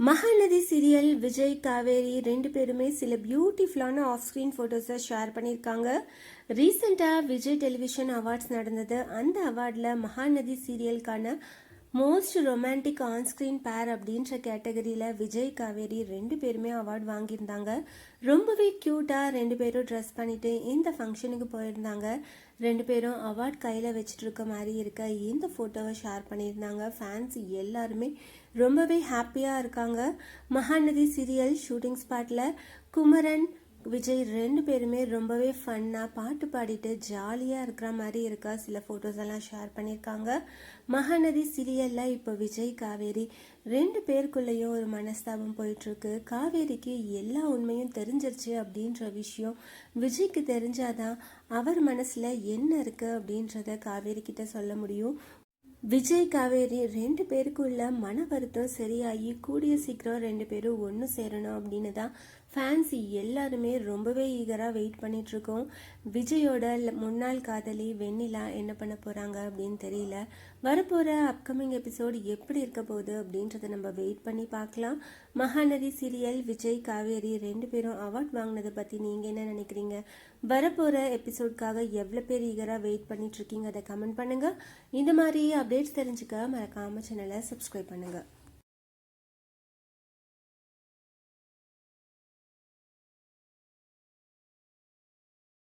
Mahanadi serial Vijay Kaveri ரெண்டு பேருமே சில பியூட்டிஃபுல்லான ஆஃப் ஸ்க்ரீன் ஃபோட்டோஸை ஷேர் பண்ணியிருக்காங்க. ரீசெண்டாக விஜய் டெலிவிஷன் அவார்ட்ஸ் நடந்தது. அந்த அவார்டில் மகாநதி சீரியலுக்கான most romantic on screen pair அப்படின்ற கேட்டகரியில் விஜய் காவேரி ரெண்டு பேருமே அவார்டு வாங்கியிருந்தாங்க. ரொம்பவே க்யூட்டாக ரெண்டு பேரும் ட்ரெஸ் பண்ணிட்டு இந்த ஃபங்க்ஷனுக்கு போயிருந்தாங்க. ரெண்டு பேரும் அவார்ட் கையில் வச்சுட்டு இருக்க மாதிரி இருக்க இந்த ஃபோட்டோவை ஷேர் பண்ணியிருந்தாங்க. ஃபேன்ஸ் எல்லாருமே ரொம்பவே ஹாப்பியாக இருக்காங்க. மகாநதி சீரியல் ஷூட்டிங் ஸ்பாட்டில் குமரன் விஜய் ரெண்டு பேருமே ரொம்பவே ஃபன்னாக பாட்டு பாடிட்டு ஜாலியாக இருக்கிற மாதிரி இருக்கா சில ஃபோட்டோஸ் எல்லாம் ஷேர் பண்ணியிருக்காங்க. மகாநதி சீரியலில் இப்போ விஜய் காவேரி ரெண்டு பேருக்குள்ளேயும் ஒரு மனஸ்தாபம் போயிட்டுருக்கு. காவேரிக்கு எல்லா உண்மையும் தெரிஞ்சிருச்சு அப்படின்ற விஷயம் விஜய்க்கு தெரிஞ்சாதான் அவர் மனசில் என்ன இருக்குது அப்படின்றத காவேரி கிட்ட சொல்ல முடியும். விஜய் காவேரி ரெண்டு பேருக்குள்ள மன வருத்தம் சரியாகி கூடிய சீக்கிரம் ரெண்டு பேரும் ஒன்று சேரணும் அப்படின்னு தான் ஃபேன்ஸ் எல்லாருமே ரொம்பவே ஈகராக வெயிட் பண்ணிட்டு இருக்கோம். விஜயோட முன்னாள் காதலி வெண்ணிலா என்ன பண்ண போகிறாங்க அப்படின்னு தெரியல. வரப்போகிற அப்கமிங் எபிசோடு எப்படி இருக்க போகுது அப்படின்றத நம்ம வெயிட் பண்ணி பார்க்கலாம். மகாநதி சீரியல் விஜய் காவேரி ரெண்டு பேரும் அவார்ட் வாங்கினதை பற்றி நீங்கள் என்ன நினைக்கிறீங்க? வரப்போகிற எபிசோட்காக எவ்வளோ பேர் ஈகராக வெயிட் பண்ணிட்டு இருக்கீங்க அதை கமெண்ட் பண்ணுங்கள். இந்த மாதிரி அப்டேட்ஸ் தெரிஞ்சுக்க மறக்காம சேனலை சப்ஸ்கிரைப் பண்ணுங்கள்.